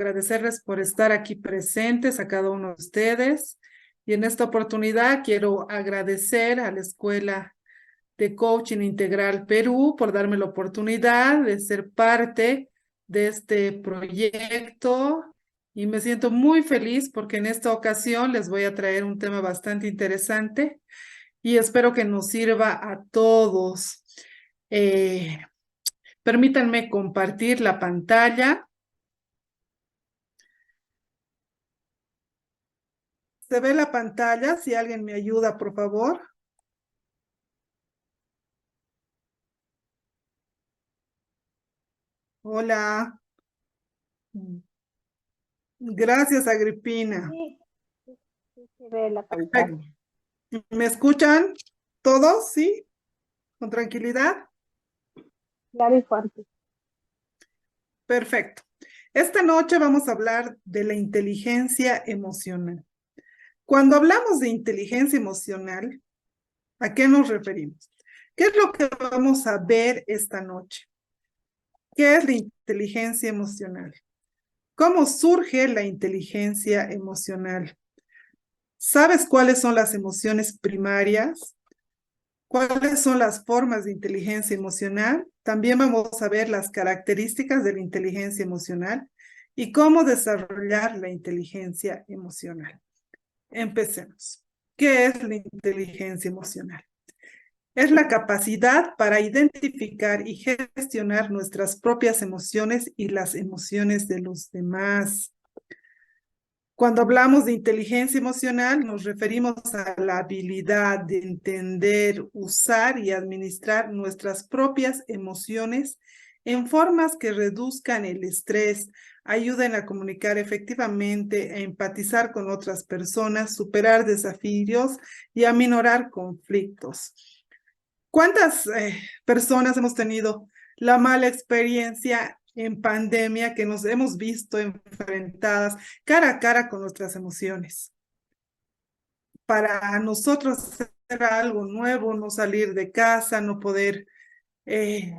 agradecerles por estar aquí presentes a cada uno de ustedes. Y en esta oportunidad quiero agradecer a la Escuela de Coaching Integral Perú por darme la oportunidad de ser parte de este proyecto. Y me siento muy feliz porque en esta ocasión les voy a traer un tema bastante interesante y espero que nos sirva a todos. Eh, Permítanme compartir la pantalla. ¿Se ve la pantalla? Si alguien me ayuda, por favor. Hola. Gracias, Agripina. Sí, sí, sí se ve la pantalla. Perfecto. ¿Me escuchan todos? ¿Sí? ¿Con tranquilidad? Claro y fuerte. Perfecto. Esta noche vamos a hablar de la inteligencia emocional. Cuando hablamos de inteligencia emocional, ¿a qué nos referimos? ¿Qué es lo que vamos a ver esta noche? ¿Qué es la inteligencia emocional? ¿Cómo surge la inteligencia emocional? ¿Sabes cuáles son las emociones primarias? ¿Cuáles son las formas de inteligencia emocional? También vamos a ver las características de la inteligencia emocional y cómo desarrollar la inteligencia emocional. Empecemos. ¿Qué es la inteligencia emocional? Es la capacidad para identificar y gestionar nuestras propias emociones y las emociones de los demás. Cuando hablamos de inteligencia emocional, nos referimos a la habilidad de entender, usar y administrar nuestras propias emociones en formas que reduzcan el estrés, ayuden a comunicar efectivamente, a empatizar con otras personas, superar desafíos y a minorar conflictos. ¿Cuántas personas hemos tenido la mala experiencia en pandemia que nos hemos visto enfrentadas cara a cara con nuestras emociones? Para nosotros era algo nuevo, no salir de casa, no poder eh,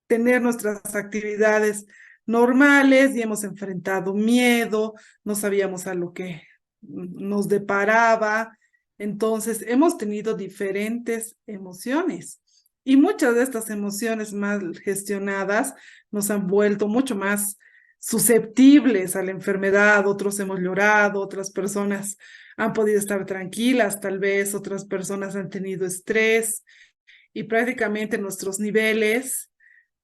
tener nuestras actividades normales y hemos enfrentado miedo, no sabíamos a lo que nos deparaba. Entonces, hemos tenido diferentes emociones y muchas de estas emociones mal gestionadas nos han vuelto mucho más susceptibles a la enfermedad. Otros hemos llorado, otras personas han podido estar tranquilas, tal vez otras personas han tenido estrés y prácticamente nuestros niveles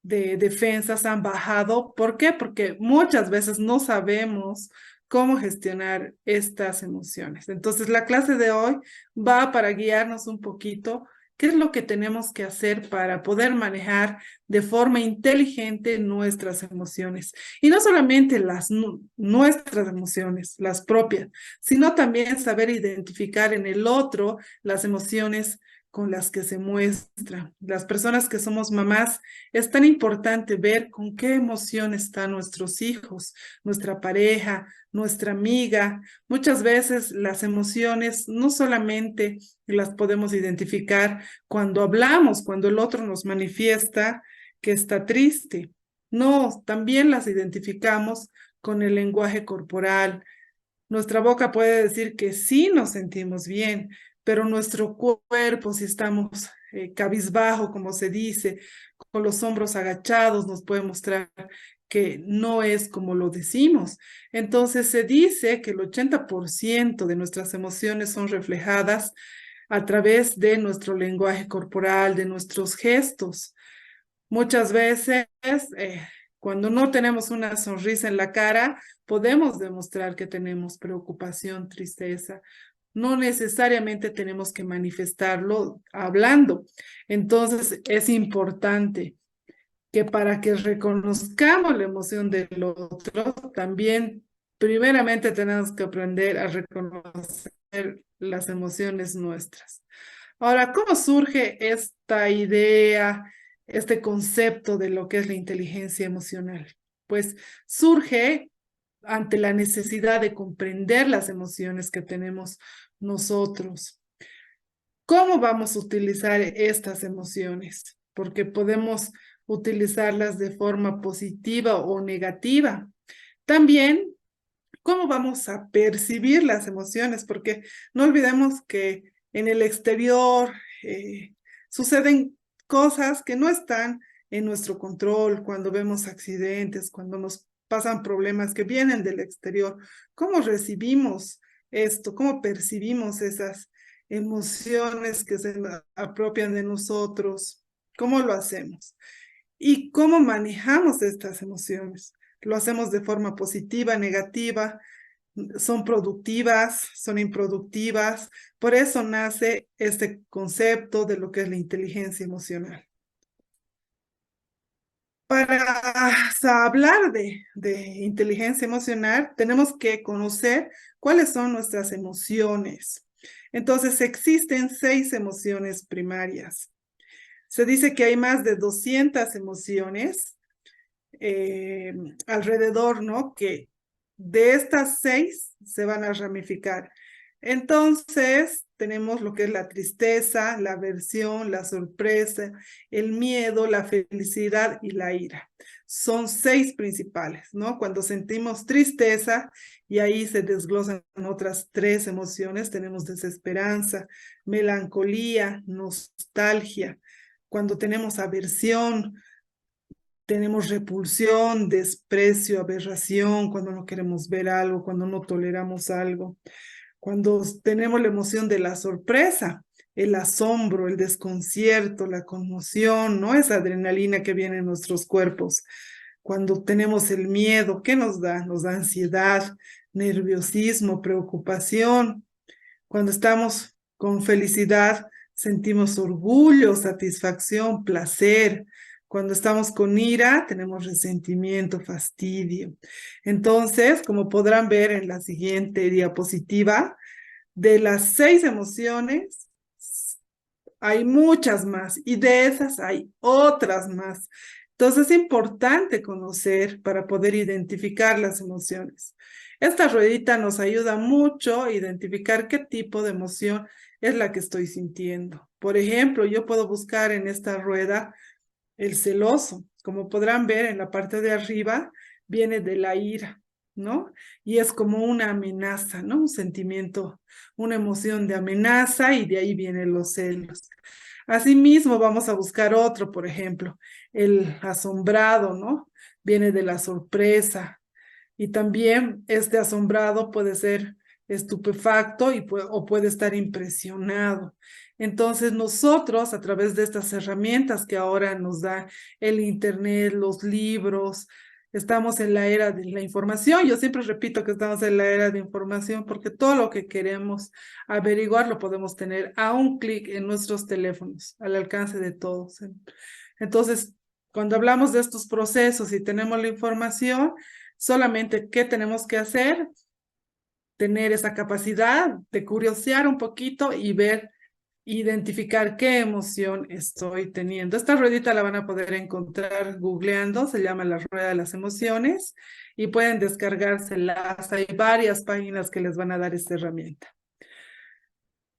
de defensas han bajado. ¿Por qué? Porque muchas veces no sabemos cómo gestionar estas emociones. Entonces, la clase de hoy va para guiarnos un poquito qué es lo que tenemos que hacer para poder manejar de forma inteligente nuestras emociones. Y no solamente nuestras emociones, las propias, sino también saber identificar en el otro las emociones con las que se muestra. Las personas que somos mamás, es tan importante ver con qué emoción están nuestros hijos, nuestra pareja, nuestra amiga. Muchas veces las emociones no solamente las podemos identificar cuando hablamos, cuando el otro nos manifiesta que está triste. No, también las identificamos con el lenguaje corporal. Nuestra boca puede decir que sí nos sentimos bien, pero nuestro cuerpo, si estamos cabizbajo, como se dice, con los hombros agachados, nos puede mostrar que no es como lo decimos. Entonces se dice que el 80% de nuestras emociones son reflejadas a través de nuestro lenguaje corporal, de nuestros gestos. Muchas veces, cuando no tenemos una sonrisa en la cara, podemos demostrar que tenemos preocupación, tristeza. No necesariamente tenemos que manifestarlo hablando. Entonces, es importante que para que reconozcamos la emoción del otro, también primeramente tenemos que aprender a reconocer las emociones nuestras. Ahora, ¿cómo surge esta idea, este concepto de lo que es la inteligencia emocional? Pues surge ante la necesidad de comprender las emociones que tenemos nosotros. ¿Cómo vamos a utilizar estas emociones? Porque podemos utilizarlas de forma positiva o negativa. También, ¿cómo vamos a percibir las emociones? Porque no olvidemos que en el exterior suceden cosas que no están en nuestro control, cuando vemos accidentes, cuando nos pasan problemas que vienen del exterior. ¿Cómo recibimos esto? ¿Cómo percibimos esas emociones que se apropian de nosotros? ¿Cómo lo hacemos? ¿Y cómo manejamos estas emociones? ¿Lo hacemos de forma positiva, negativa? ¿Son productivas? ¿Son improductivas? Por eso nace este concepto de lo que es la inteligencia emocional. Para hablar de inteligencia emocional, tenemos que conocer cuáles son nuestras emociones. Entonces, existen 6 emociones primarias. Se dice que hay más de 200 emociones alrededor, ¿no? Que de estas 6 se van a ramificar. Entonces, tenemos lo que es la tristeza, la aversión, la sorpresa, el miedo, la felicidad y la ira. Son 6 principales, ¿no? Cuando sentimos tristeza, y ahí se desglosan otras 3 emociones, tenemos desesperanza, melancolía, nostalgia. Cuando tenemos aversión, tenemos repulsión, desprecio, aberración, cuando no queremos ver algo, cuando no toleramos algo, cuando tenemos la emoción de la sorpresa, el asombro, el desconcierto, la conmoción, ¿no? Esa adrenalina que viene en nuestros cuerpos. Cuando tenemos el miedo, ¿qué nos da? Nos da ansiedad, nerviosismo, preocupación. Cuando estamos con felicidad, sentimos orgullo, satisfacción, placer. Cuando estamos con ira, tenemos resentimiento, fastidio. Entonces, como podrán ver en la siguiente diapositiva, de las 6 emociones, hay muchas más y de esas hay otras más. Entonces es importante conocer para poder identificar las emociones. Esta ruedita nos ayuda mucho a identificar qué tipo de emoción es la que estoy sintiendo. Por ejemplo, yo puedo buscar en esta rueda el celoso. Como podrán ver en la parte de arriba, viene de la ira, ¿no? Y es como una amenaza, ¿no? Un sentimiento, una emoción de amenaza y de ahí vienen los celos. Asimismo, vamos a buscar otro, por ejemplo, el asombrado, ¿no? Viene de la sorpresa. Y también este asombrado puede ser estupefacto o puede estar impresionado. Entonces nosotros, a través de estas herramientas que ahora nos da el Internet, los libros, estamos en la era de la información. Yo siempre repito que estamos en la era de información porque todo lo que queremos averiguar lo podemos tener a un clic en nuestros teléfonos, al alcance de todos. Entonces, cuando hablamos de estos procesos y tenemos la información, solamente, ¿qué tenemos que hacer? Tener esa capacidad de curiosear un poquito y ver, identificar qué emoción estoy teniendo. Esta ruedita la van a poder encontrar googleando, se llama la rueda de las emociones y pueden descargárselas. Hay varias páginas que les van a dar esta herramienta.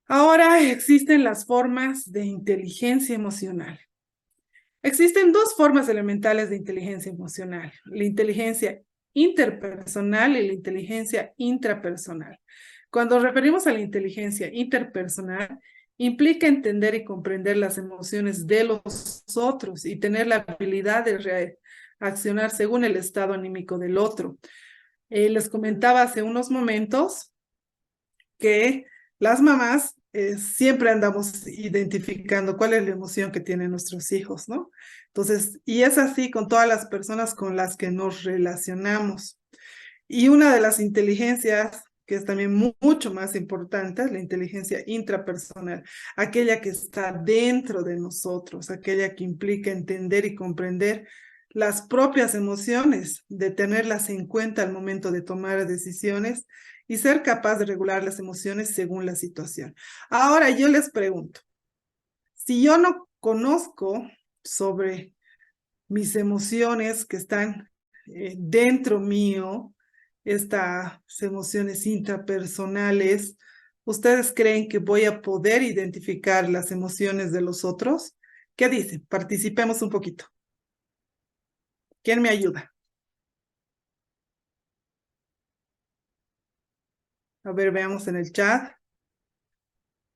Ahora existen las formas de inteligencia emocional. Existen 2 formas elementales de inteligencia emocional, la inteligencia interpersonal y la inteligencia intrapersonal. Cuando referimos a la inteligencia interpersonal, implica entender y comprender las emociones de los otros y tener la habilidad de reaccionar según el estado anímico del otro. Les comentaba hace unos momentos que las mamás siempre andamos identificando cuál es la emoción que tienen nuestros hijos, ¿no? Entonces, y es así con todas las personas con las que nos relacionamos. Y una de las inteligencias que es también mucho más importante, es la inteligencia intrapersonal, aquella que está dentro de nosotros, aquella que implica entender y comprender las propias emociones, de tenerlas en cuenta al momento de tomar decisiones y ser capaz de regular las emociones según la situación. Ahora yo les pregunto, si yo no conozco sobre mis emociones que están dentro mío, estas emociones intrapersonales, ¿ustedes creen que voy a poder identificar las emociones de los otros? ¿Qué dicen? Participemos un poquito. ¿Quién me ayuda? A ver, veamos en el chat.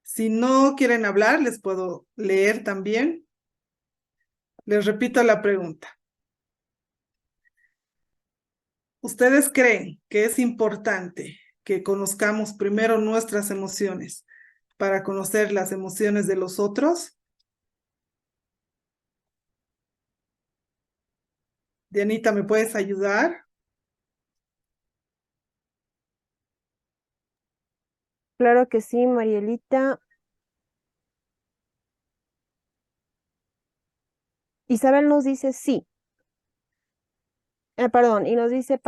Si no quieren hablar, les puedo leer también. Les repito la pregunta. ¿Ustedes creen que es importante que conozcamos primero nuestras emociones para conocer las emociones de los otros? Dianita, ¿me puedes ayudar? Claro que sí, Marielita. Isabel nos dice sí. Perdón, y nos dice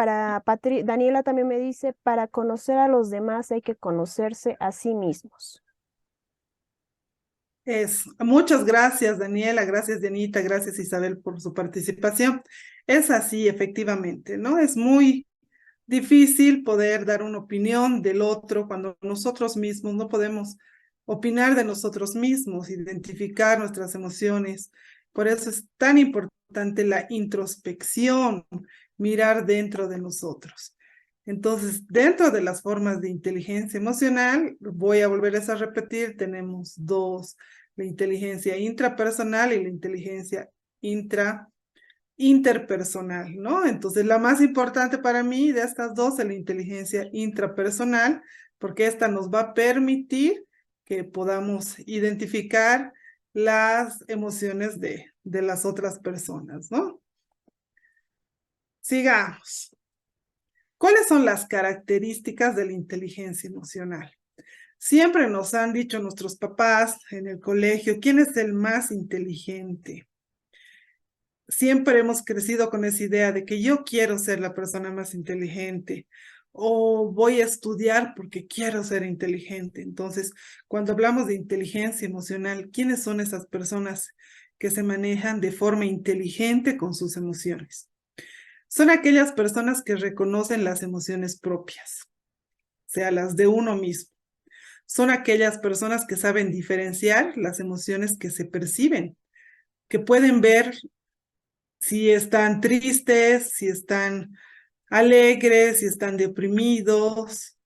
Daniela también me dice, para conocer a los demás hay que conocerse a sí mismos. Muchas gracias, Daniela, gracias, Dianita, gracias, Isabel, por su participación. Es así, efectivamente, ¿no? Es muy difícil poder dar una opinión del otro cuando nosotros mismos no podemos opinar de nosotros mismos, identificar nuestras emociones. Por eso es tan importante la introspección, mirar dentro de nosotros. Entonces, dentro de las formas de inteligencia emocional, voy a volverles a repetir, tenemos dos, la inteligencia intrapersonal y la inteligencia interpersonal, ¿no? Entonces, la más importante para mí de estas dos es la inteligencia intrapersonal, porque esta nos va a permitir que podamos identificar las emociones de las otras personas, ¿no? Sigamos. ¿Cuáles son las características de la inteligencia emocional? Siempre nos han dicho nuestros papás en el colegio, ¿quién es el más inteligente? Siempre hemos crecido con esa idea de que yo quiero ser la persona más inteligente o voy a estudiar porque quiero ser inteligente. Entonces, cuando hablamos de inteligencia emocional, ¿quiénes son esas personas que se manejan de forma inteligente con sus emociones? Son aquellas personas que reconocen las emociones propias, o sea, las de uno mismo. Son aquellas personas que saben diferenciar las emociones que se perciben, que pueden ver si están tristes, si están alegres, si están deprimidos,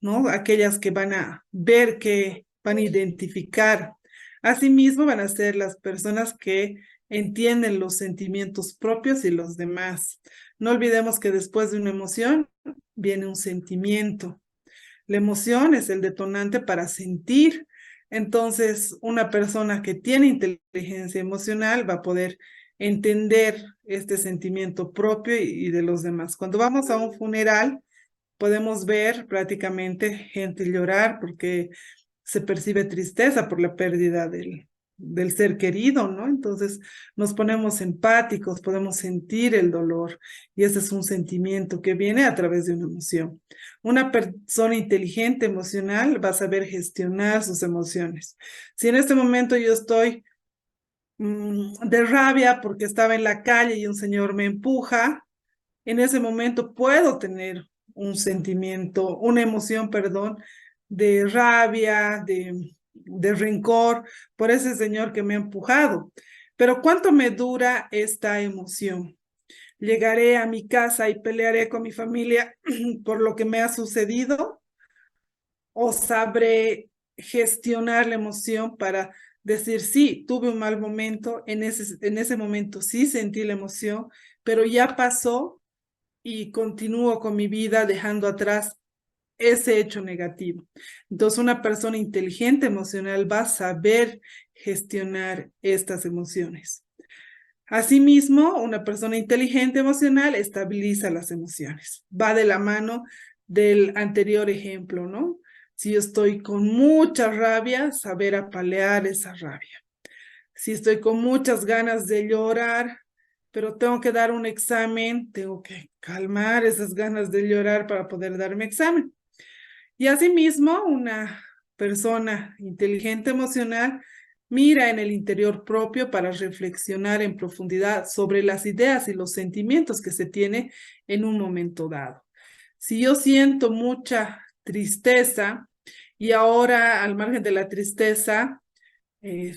¿no? Aquellas que van a ver, que van a identificar. Asimismo, van a ser las personas que entienden los sentimientos propios y los demás. No olvidemos que después de una emoción viene un sentimiento. La emoción es el detonante para sentir. Entonces, una persona que tiene inteligencia emocional va a poder entender este sentimiento propio y de los demás. Cuando vamos a un funeral, podemos ver prácticamente gente llorar porque se percibe tristeza por la pérdida del ser querido, ¿no? Entonces nos ponemos empáticos, podemos sentir el dolor y ese es un sentimiento que viene a través de una emoción. Una persona inteligente emocional va a saber gestionar sus emociones. Si en este momento yo estoy de rabia porque estaba en la calle y un señor me empuja, en ese momento puedo tener un sentimiento, una emoción, perdón, de rabia, de rencor por ese señor que me ha empujado. Pero ¿cuánto me dura esta emoción? ¿Llegaré a mi casa y pelearé con mi familia por lo que me ha sucedido? ¿O sabré gestionar la emoción para decir, sí, tuve un mal momento, en ese momento sí sentí la emoción, pero ya pasó y continúo con mi vida dejando atrás ese hecho negativo? Entonces, una persona inteligente emocional va a saber gestionar estas emociones. Asimismo, una persona inteligente emocional estabiliza las emociones. Va de la mano del anterior ejemplo, ¿no? Si yo estoy con mucha rabia, saber apalear esa rabia. Si estoy con muchas ganas de llorar, pero tengo que dar un examen, tengo que calmar esas ganas de llorar para poder darme examen. Y asimismo, una persona inteligente emocional mira en el interior propio para reflexionar en profundidad sobre las ideas y los sentimientos que se tiene en un momento dado. Si yo siento mucha tristeza y ahora al margen de la tristeza, eh,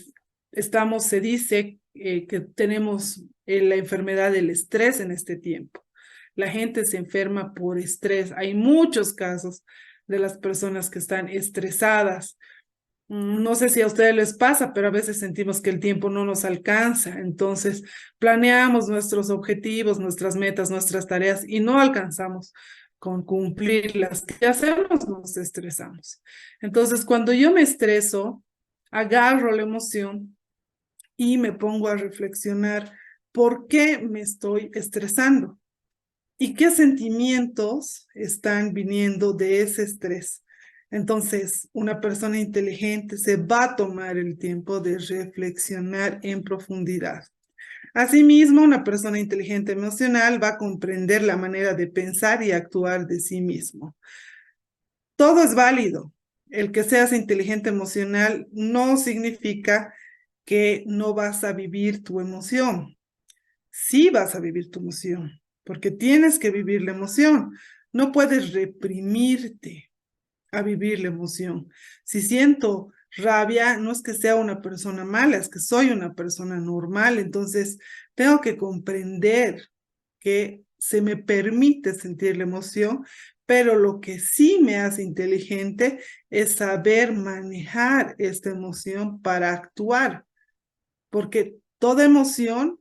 se dice que tenemos la enfermedad del estrés en este tiempo. La gente se enferma por estrés. Hay muchos casos de las personas que están estresadas. No sé si a ustedes les pasa, pero a veces sentimos que el tiempo no nos alcanza. Entonces, planeamos nuestros objetivos, nuestras metas, nuestras tareas y no alcanzamos con cumplirlas. ¿Qué hacemos? Nos estresamos. Entonces, cuando yo me estreso, agarro la emoción y me pongo a reflexionar por qué me estoy estresando y qué sentimientos están viniendo de ese estrés. Entonces, una persona inteligente se va a tomar el tiempo de reflexionar en profundidad. Asimismo, una persona inteligente emocional va a comprender la manera de pensar y actuar de sí mismo. Todo es válido. El que seas inteligente emocional no significa que no vas a vivir tu emoción. Sí vas a vivir tu emoción, porque tienes que vivir la emoción. No puedes reprimirte a vivir la emoción. Si siento rabia, no es que sea una persona mala, es que soy una persona normal. Entonces, tengo que comprender que se me permite sentir la emoción, pero lo que sí me hace inteligente es saber manejar esta emoción para actuar, porque toda emoción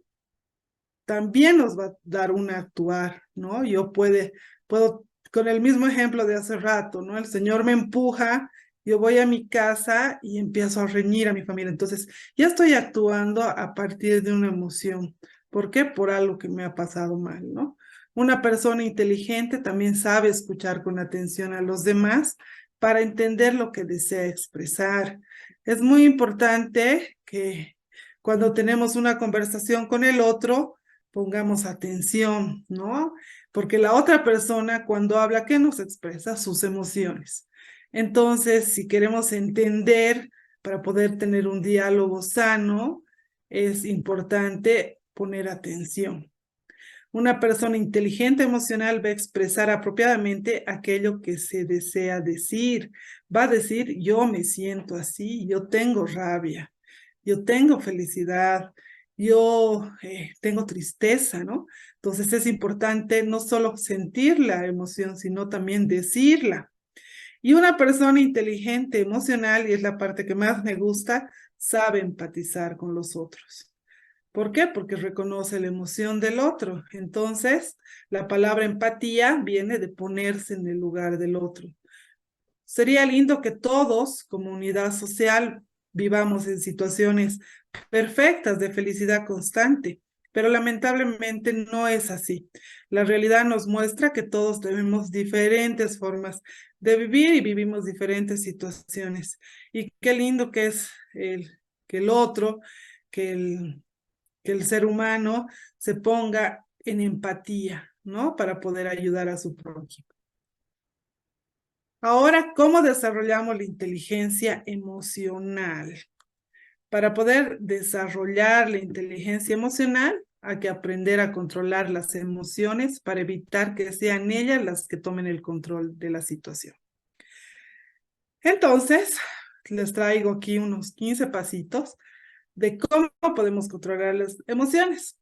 también nos va a dar un actuar, ¿no? Puedo, con el mismo ejemplo de hace rato, ¿no? El Señor me empuja, yo voy a mi casa y empiezo a reñir a mi familia. Entonces, ya estoy actuando a partir de una emoción. ¿Por qué? Por algo que me ha pasado mal, ¿no? Una persona inteligente también sabe escuchar con atención a los demás para entender lo que desea expresar. Es muy importante que cuando tenemos una conversación con el otro, pongamos atención, ¿no? Porque la otra persona cuando habla, ¿qué nos expresa? Sus emociones. Entonces, si queremos entender para poder tener un diálogo sano, es importante poner atención. Una persona inteligente emocional va a expresar apropiadamente aquello que se desea decir. Va a decir, yo me siento así, yo tengo rabia, yo tengo felicidad, yo tengo tristeza, ¿no? Entonces es importante no solo sentir la emoción, sino también decirla. Y una persona inteligente emocional, y es la parte que más me gusta, sabe empatizar con los otros. ¿Por qué? Porque reconoce la emoción del otro. Entonces, la palabra empatía viene de ponerse en el lugar del otro. Sería lindo que todos, como unidad social, vivamos en situaciones perfectas de felicidad constante, pero lamentablemente no es así. La realidad nos muestra que todos tenemos diferentes formas de vivir y vivimos diferentes situaciones. Y qué lindo que es que el otro, que el ser humano se ponga en empatía, ¿no? Para poder ayudar a su prójimo. Ahora, ¿cómo desarrollamos la inteligencia emocional? Para poder desarrollar la inteligencia emocional, hay que aprender a controlar las emociones para evitar que sean ellas las que tomen el control de la situación. Entonces, les traigo aquí unos 15 pasitos de cómo podemos controlar las emociones.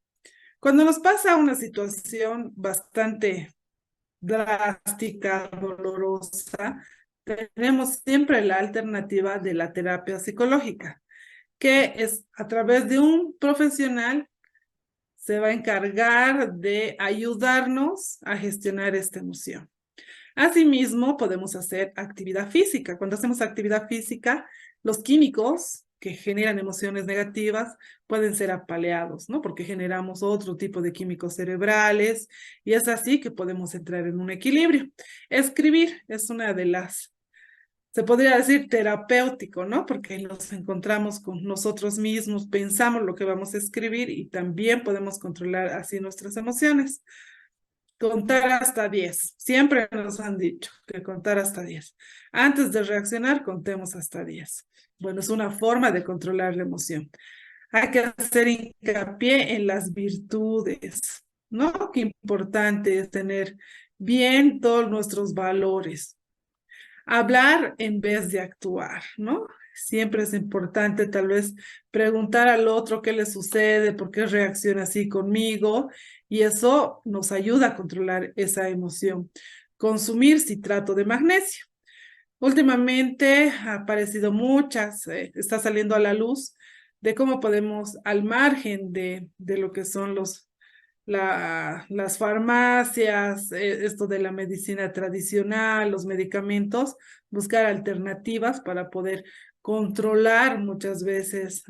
Cuando nos pasa una situación bastante drástica, dolorosa, tenemos siempre la alternativa de la terapia psicológica, que es a través de un profesional se va a encargar de ayudarnos a gestionar esta emoción. Asimismo, podemos hacer actividad física. Cuando hacemos actividad física, los químicos que generan emociones negativas pueden ser apaleados, ¿no? Porque generamos otro tipo de químicos cerebrales y es así que podemos entrar en un equilibrio. Escribir es una de las, se podría decir terapéutico, ¿no? Porque nos encontramos con nosotros mismos, pensamos lo que vamos a escribir y también podemos controlar así nuestras emociones. Contar hasta 10. Siempre nos han dicho que contar hasta 10. Antes de reaccionar, contemos hasta 10. Bueno, es una forma de controlar la emoción. Hay que hacer hincapié en las virtudes, ¿no? Qué importante es tener bien todos nuestros valores. Hablar en vez de actuar, ¿no? Siempre es importante tal vez preguntar al otro qué le sucede, por qué reacciona así conmigo, y eso nos ayuda a controlar esa emoción. Consumir citrato de magnesio. Últimamente ha aparecido muchas, está saliendo a la luz de cómo podemos, al margen de lo que son las farmacias, esto de la medicina tradicional, los medicamentos, buscar alternativas para poder controlar muchas veces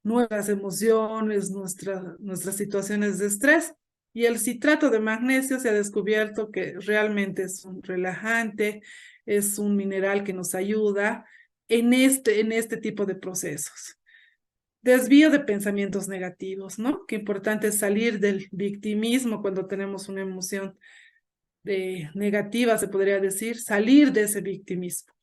nuestras emociones, nuestras situaciones de estrés. Y el citrato de magnesio se ha descubierto que realmente es un relajante, es un mineral que nos ayuda en este tipo de procesos. Desvío de pensamientos negativos, ¿no? Qué importante es salir del victimismo cuando tenemos una emoción negativa, se podría decir, salir de ese victimismo.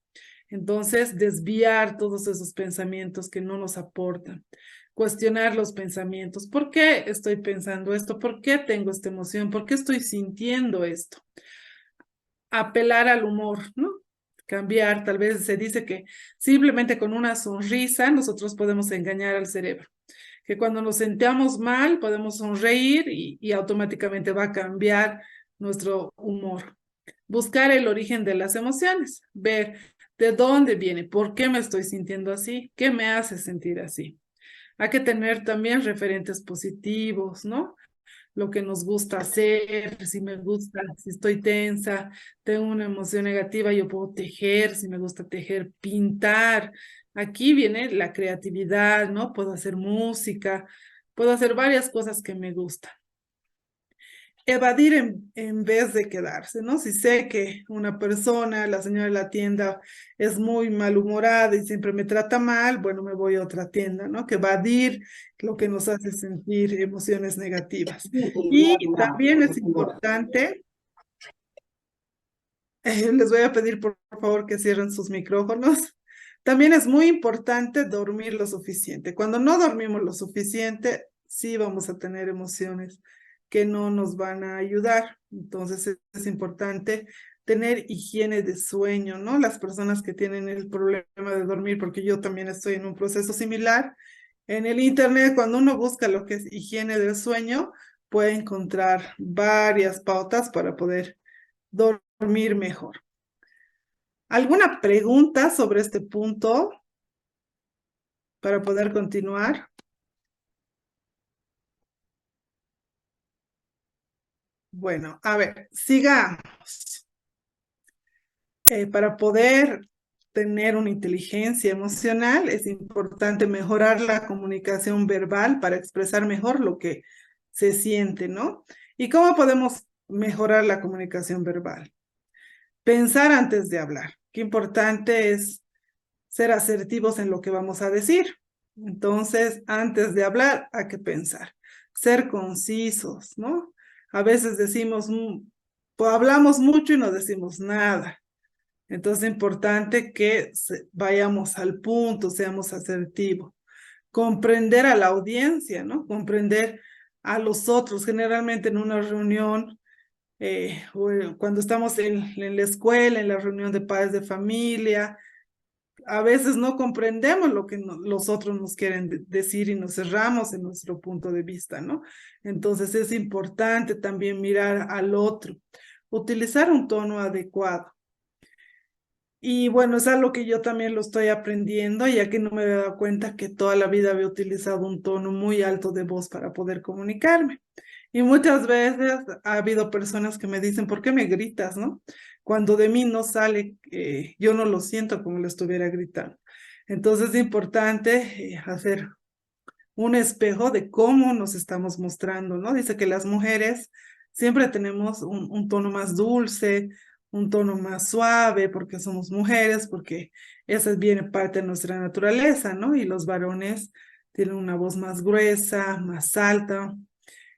Entonces, desviar todos esos pensamientos que no nos aportan. Cuestionar los pensamientos. ¿Por qué estoy pensando esto? ¿Por qué tengo esta emoción? ¿Por qué estoy sintiendo esto? Apelar al humor, ¿no? Cambiar, tal vez se dice que simplemente con una sonrisa nosotros podemos engañar al cerebro, que cuando nos sentamos mal podemos sonreír y automáticamente va a cambiar nuestro humor. Buscar el origen de las emociones, ver de dónde viene, por qué me estoy sintiendo así, qué me hace sentir así. Hay que tener también referentes positivos, ¿no? Lo que nos gusta hacer, si me gusta, si estoy tensa, tengo una emoción negativa, yo puedo tejer, si me gusta tejer, pintar. Aquí viene la creatividad, ¿no? Puedo hacer música, puedo hacer varias cosas que me gustan. Evadir en vez de quedarse, ¿no? Si sé que una persona, la señora de la tienda, es muy malhumorada y siempre me trata mal, bueno, me voy a otra tienda, ¿no? Que evadir lo que nos hace sentir emociones negativas. Y también es importante, les voy a pedir por favor que cierren sus micrófonos. También es muy importante dormir lo suficiente. Cuando no dormimos lo suficiente, sí vamos a tener emociones que no nos van a ayudar. Entonces es importante tener higiene de sueño, ¿no? Las personas que tienen el problema de dormir, porque yo también estoy en un proceso similar. En el internet, cuando uno busca lo que es higiene del sueño, puede encontrar varias pautas para poder dormir mejor. ¿Alguna pregunta sobre este punto para poder continuar? Bueno, a ver, sigamos. Para poder tener una inteligencia emocional es importante mejorar la comunicación verbal para expresar mejor lo que se siente, ¿no? ¿Y cómo podemos mejorar la comunicación verbal? Pensar antes de hablar. Qué importante es ser asertivos en lo que vamos a decir. Entonces, antes de hablar, hay que pensar. Ser concisos, ¿no? A veces decimos, pues hablamos mucho y no decimos nada. Entonces es importante que vayamos al punto, seamos asertivos. Comprender a la audiencia, ¿no? Comprender a los otros. Generalmente en una reunión, o cuando estamos en la escuela, en la reunión de padres de familia, a veces no comprendemos lo que los otros nos quieren decir y nos cerramos en nuestro punto de vista, ¿no? Entonces es importante también mirar al otro, utilizar un tono adecuado. Y bueno, es algo que yo también lo estoy aprendiendo, ya que no me había dado cuenta que toda la vida había utilizado un tono muy alto de voz para poder comunicarme. Y muchas veces ha habido personas que me dicen, ¿por qué me gritas, no? Cuando de mí no sale, yo no lo siento como le estuviera gritando. Entonces es importante hacer un espejo de cómo nos estamos mostrando, ¿no? Dice que las mujeres siempre tenemos un tono más dulce, un tono más suave, porque somos mujeres, porque esa viene parte de nuestra naturaleza, ¿no? Y los varones tienen una voz más gruesa, más alta.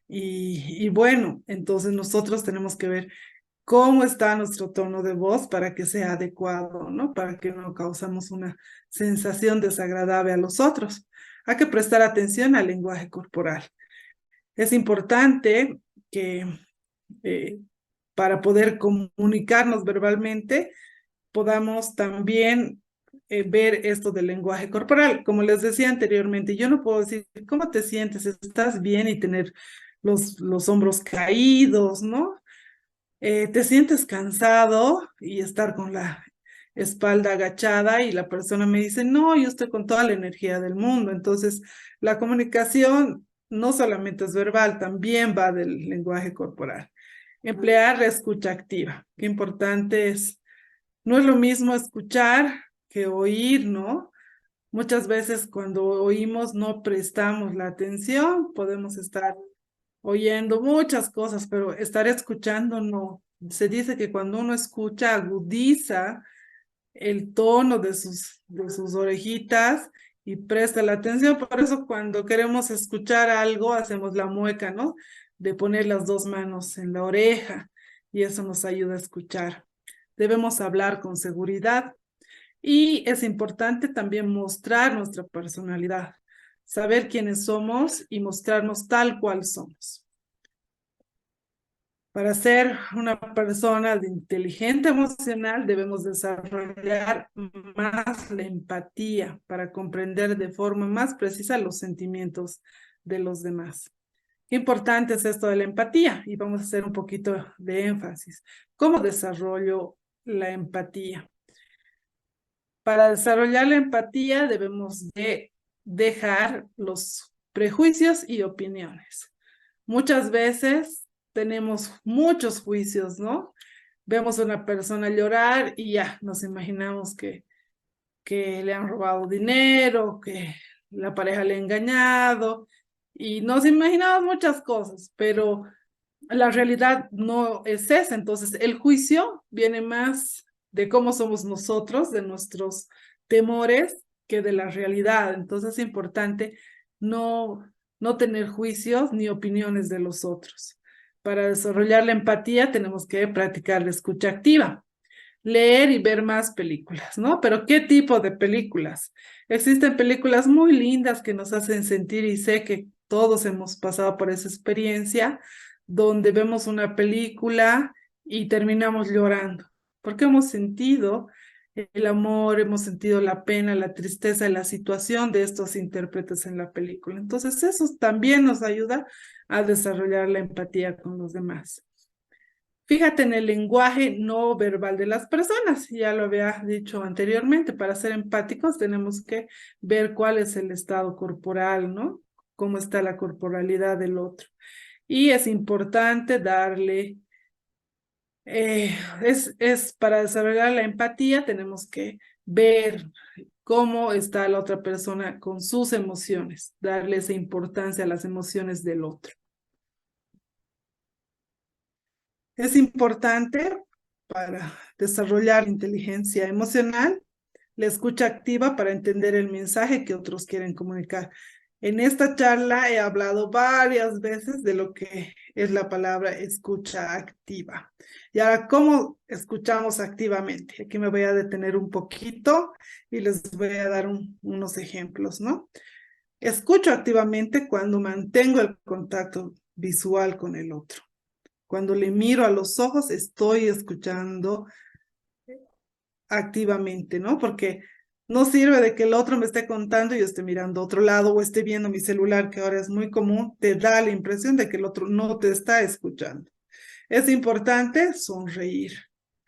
Y bueno, entonces nosotros tenemos que ver cómo está nuestro tono de voz para que sea adecuado, ¿no? Para que no causamos una sensación desagradable a los otros. Hay que prestar atención al lenguaje corporal. Es importante que eh, para poder comunicarnos verbalmente podamos también ver esto del lenguaje corporal. Como les decía anteriormente, yo no puedo decir, ¿cómo te sientes? ¿Estás bien? Y tener los hombros caídos, ¿no? Te sientes cansado y estar con la espalda agachada y la persona me dice, no, yo estoy con toda la energía del mundo. Entonces, la comunicación no solamente es verbal, también va del lenguaje corporal. Emplear la escucha activa. Qué importante es, no es lo mismo escuchar que oír, ¿no? Muchas veces cuando oímos no prestamos la atención, podemos estar oyendo muchas cosas, pero estar escuchando no. Se dice que cuando uno escucha, agudiza el tono de sus orejitas y presta la atención. Por eso cuando queremos escuchar algo, hacemos la mueca, ¿no? De poner las dos manos en la oreja y eso nos ayuda a escuchar. Debemos hablar con seguridad y es importante también mostrar nuestra personalidad, saber quiénes somos y mostrarnos tal cual somos. Para ser una persona de inteligente emocional debemos desarrollar más la empatía para comprender de forma más precisa los sentimientos de los demás. Qué importante es esto de la empatía y vamos a hacer un poquito de énfasis. ¿Cómo desarrollo la empatía? Para desarrollar la empatía debemos de dejar los prejuicios y opiniones. Muchas veces tenemos muchos juicios, ¿no? Vemos a una persona llorar y ya nos imaginamos que le han robado dinero, que la pareja le ha engañado y nos imaginamos muchas cosas, pero la realidad no es esa. Entonces, el juicio viene más de cómo somos nosotros, de nuestros temores, que de la realidad. Entonces, es importante no tener juicios ni opiniones de los otros. Para desarrollar la empatía tenemos que practicar la escucha activa, leer y ver más películas, ¿no? Pero ¿qué tipo de películas? Existen películas muy lindas que nos hacen sentir y sé que todos hemos pasado por esa experiencia donde vemos una película y terminamos llorando, porque hemos sentido el amor, hemos sentido la pena, la tristeza, la situación de estos intérpretes en la película. Entonces, eso también nos ayuda a desarrollar la empatía con los demás. Fíjate en el lenguaje no verbal de las personas, ya lo había dicho anteriormente, para ser empáticos tenemos que ver cuál es el estado corporal, ¿no? Cómo está la corporalidad del otro. Y es importante darle, para desarrollar la empatía tenemos que ver cómo está la otra persona con sus emociones, darle esa importancia a las emociones del otro. Es importante para desarrollar inteligencia emocional, la escucha activa para entender el mensaje que otros quieren comunicar. En esta charla he hablado varias veces de lo que es la palabra escucha activa. Y ahora, ¿cómo escuchamos activamente? Aquí me voy a detener un poquito y les voy a dar unos ejemplos, ¿no? Escucho activamente cuando mantengo el contacto visual con el otro. Cuando le miro a los ojos, estoy escuchando activamente, ¿no? Porque no sirve de que el otro me esté contando y yo esté mirando a otro lado o esté viendo mi celular, que ahora es muy común, te da la impresión de que el otro no te está escuchando. Es importante sonreír.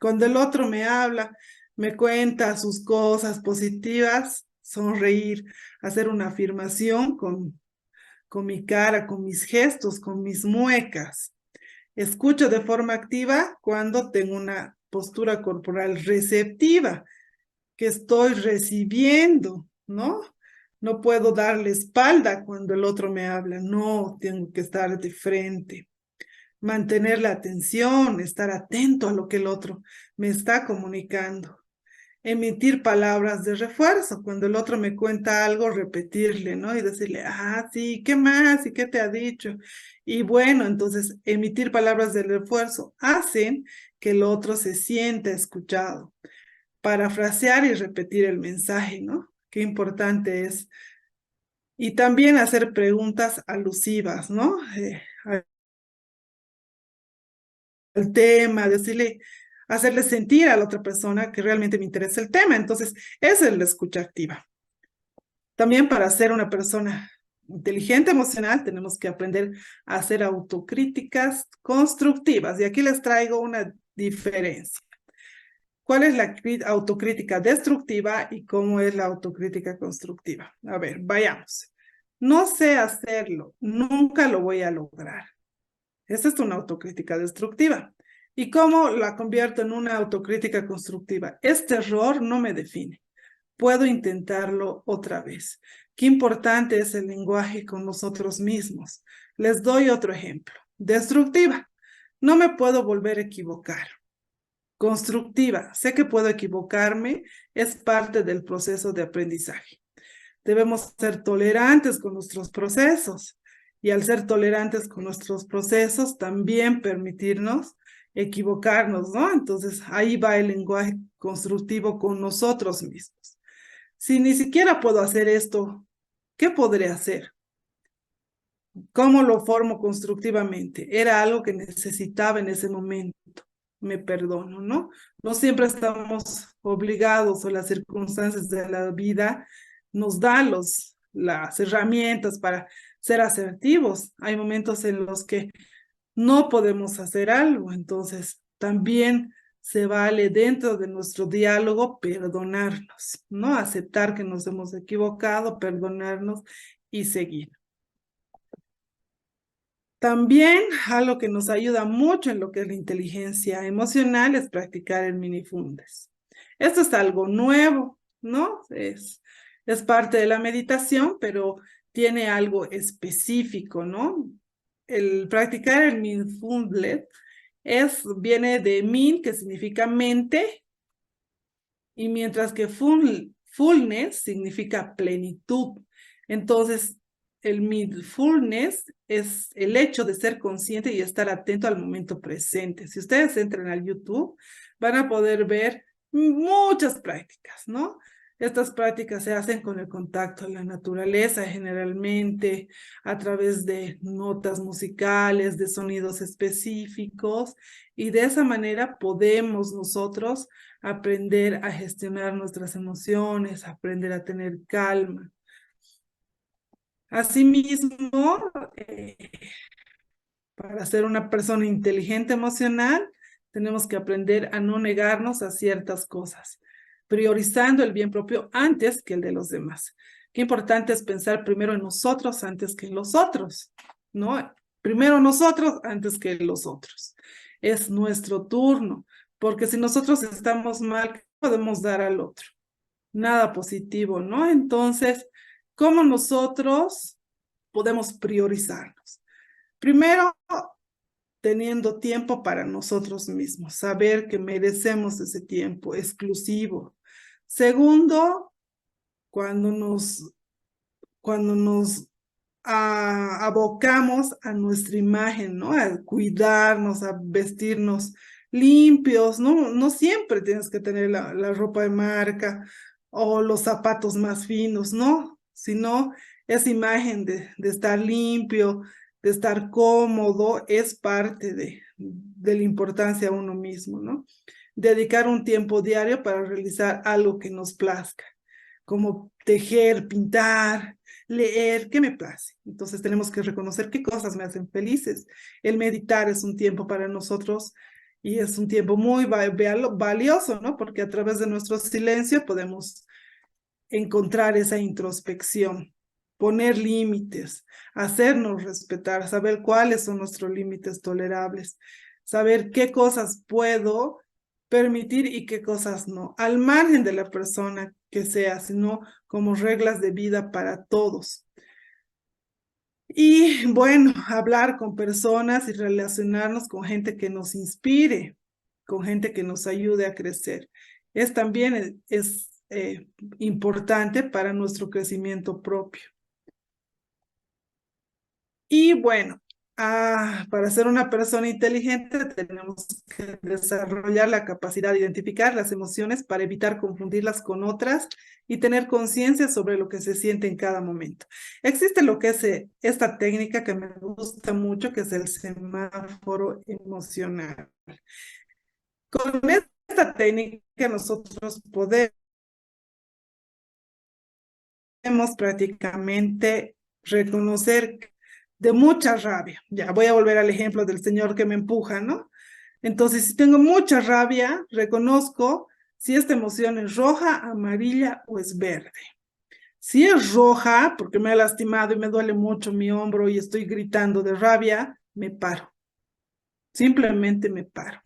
Cuando el otro me habla, me cuenta sus cosas positivas, sonreír, hacer una afirmación con mi cara, con mis gestos, con mis muecas. Escucho de forma activa cuando tengo una postura corporal receptiva, que estoy recibiendo, ¿no? No puedo darle espalda cuando el otro me habla, no, tengo que estar de frente. Mantener la atención, estar atento a lo que el otro me está comunicando. Emitir palabras de refuerzo, cuando el otro me cuenta algo, repetirle, ¿no? Y decirle, ah, sí, ¿qué más? ¿Y qué te ha dicho? Y bueno, entonces emitir palabras de refuerzo hacen que el otro se sienta escuchado. Parafrasear y repetir el mensaje, ¿no? Qué importante es. Y también hacer preguntas alusivas, ¿no? Al tema, decirle, hacerle sentir a la otra persona que realmente me interesa el tema. Entonces, esa es la escucha activa. También para ser una persona inteligente emocional tenemos que aprender a hacer autocríticas constructivas. Y aquí les traigo una diferencia. ¿Cuál es la autocrítica destructiva y cómo es la autocrítica constructiva? A ver, vayamos. No sé hacerlo, nunca lo voy a lograr. Esa es una autocrítica destructiva. ¿Y cómo la convierto en una autocrítica constructiva? Este error no me define. Puedo intentarlo otra vez. Qué importante es el lenguaje con nosotros mismos. Les doy otro ejemplo. Destructiva. No me puedo volver a equivocar. Constructiva. Sé que puedo equivocarme. Es parte del proceso de aprendizaje. Debemos ser tolerantes con nuestros procesos. Y al ser tolerantes con nuestros procesos, también permitirnos equivocarnos, ¿no? Entonces, ahí va el lenguaje constructivo con nosotros mismos. Si ni siquiera puedo hacer esto, ¿qué podré hacer? ¿Cómo lo formo constructivamente? Era algo que necesitaba en ese momento. Me perdono, ¿no? No siempre estamos obligados o las circunstancias de la vida nos dan las herramientas para ser asertivos. Hay momentos en los que no podemos hacer algo, entonces también se vale dentro de nuestro diálogo perdonarnos, ¿no? Aceptar que nos hemos equivocado, perdonarnos y seguir. También algo que nos ayuda mucho en lo que es la inteligencia emocional es practicar el mindfulness. Esto es algo nuevo, ¿no? Es parte de la meditación, pero tiene algo específico, ¿no? El practicar el mindfulness viene de min, que significa mente, y mientras que fullness significa plenitud. Entonces, el mindfulness es el hecho de ser consciente y estar atento al momento presente. Si ustedes entran al YouTube, van a poder ver muchas prácticas, ¿no? Estas prácticas se hacen con el contacto a la naturaleza, generalmente a través de notas musicales, de sonidos específicos, y de esa manera podemos nosotros aprender a gestionar nuestras emociones, aprender a tener calma. Asimismo, para ser una persona inteligente emocional, tenemos que aprender a no negarnos a ciertas cosas, priorizando el bien propio antes que el de los demás. Qué importante es pensar primero en nosotros antes que en los otros, ¿no? Primero nosotros antes que los otros. Es nuestro turno, porque si nosotros estamos mal, ¿qué podemos dar al otro? Nada positivo, ¿no? Entonces, ¿cómo nosotros podemos priorizarnos? Primero, teniendo tiempo para nosotros mismos, saber que merecemos ese tiempo exclusivo. Segundo, cuando nos abocamos a nuestra imagen, ¿no? A cuidarnos, a vestirnos limpios, ¿no? No siempre tienes que tener la ropa de marca o los zapatos más finos, ¿no? Sino esa imagen de estar limpio, de estar cómodo, es parte de la importancia a uno mismo, ¿no? Dedicar un tiempo diario para realizar algo que nos plazca, como tejer, pintar, leer, ¿qué me place? Entonces tenemos que reconocer qué cosas me hacen felices. El meditar es un tiempo para nosotros y es un tiempo muy valioso, ¿no? Porque a través de nuestro silencio podemos encontrar esa introspección, poner límites, hacernos respetar, saber cuáles son nuestros límites tolerables, saber qué cosas puedo permitir y qué cosas no, al margen de la persona que sea, sino como reglas de vida para todos. Y bueno, hablar con personas y relacionarnos con gente que nos inspire, con gente que nos ayude a crecer. También importante para nuestro crecimiento propio. Y bueno, para ser una persona inteligente tenemos que desarrollar la capacidad de identificar las emociones para evitar confundirlas con otras y tener conciencia sobre lo que se siente en cada momento. Existe lo que es esta técnica que me gusta mucho, que es el semáforo emocional. Con esta técnica nosotros podemos prácticamente reconocer de mucha rabia. Ya voy a volver al ejemplo del señor que me empuja, ¿no? Entonces, si tengo mucha rabia, reconozco si esta emoción es roja, amarilla o es verde. Si es roja, porque me ha lastimado y me duele mucho mi hombro y estoy gritando de rabia, me paro. Simplemente me paro.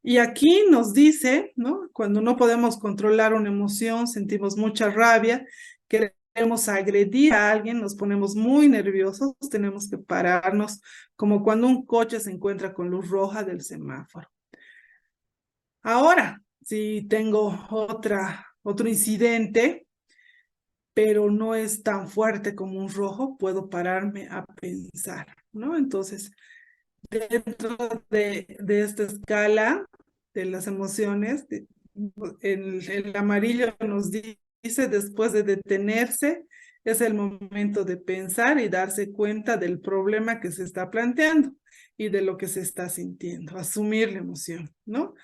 Y aquí nos dice, ¿no? Cuando no podemos controlar una emoción, sentimos mucha rabia, queremos agredir a alguien, nos ponemos muy nerviosos, tenemos que pararnos, como cuando un coche se encuentra con luz roja del semáforo. Ahora, si tengo otro incidente, pero no es tan fuerte como un rojo, puedo pararme a pensar, ¿no? Entonces, dentro de esta escala de las emociones, el amarillo nos dice después de detenerse, es el momento de pensar y darse cuenta del problema que se está planteando y de lo que se está sintiendo, asumir la emoción, ¿no?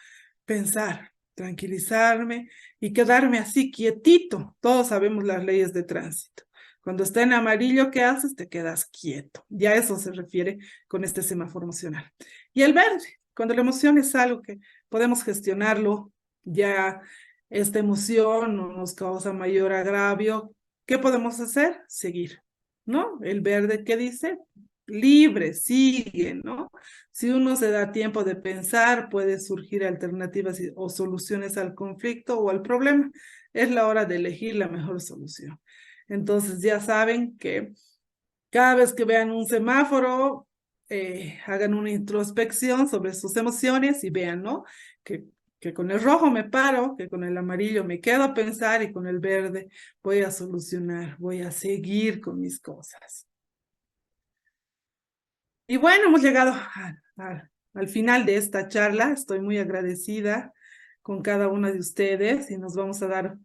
Pensar, tranquilizarme y quedarme así quietito. Todos sabemos las leyes de tránsito. Cuando está en amarillo, ¿qué haces? Te quedas quieto. Ya eso se refiere con este semáforo emocional. Y el verde, cuando la emoción es algo que podemos gestionarlo, ya esta emoción no nos causa mayor agravio, ¿qué podemos hacer? Seguir, ¿no? El verde, ¿qué dice? Libre, sigue, ¿no? Si uno se da tiempo de pensar, puede surgir alternativas o soluciones al conflicto o al problema. Es la hora de elegir la mejor solución. Entonces ya saben que cada vez que vean un semáforo, hagan una introspección sobre sus emociones y vean, ¿no? Que con el rojo me paro, que con el amarillo me quedo a pensar y con el verde voy a solucionar, voy a seguir con mis cosas. Y bueno, hemos llegado al final de esta charla. Estoy muy agradecida con cada una de ustedes y nos vamos a dar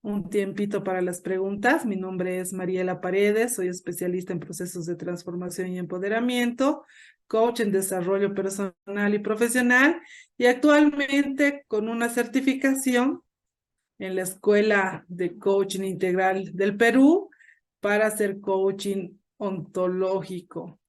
un tiempito para las preguntas. Mi nombre es Mariela Paredes, soy especialista en procesos de transformación y empoderamiento, coach en desarrollo personal y profesional y actualmente con una certificación en la Escuela de Coaching Integral del Perú para hacer coaching ontológico.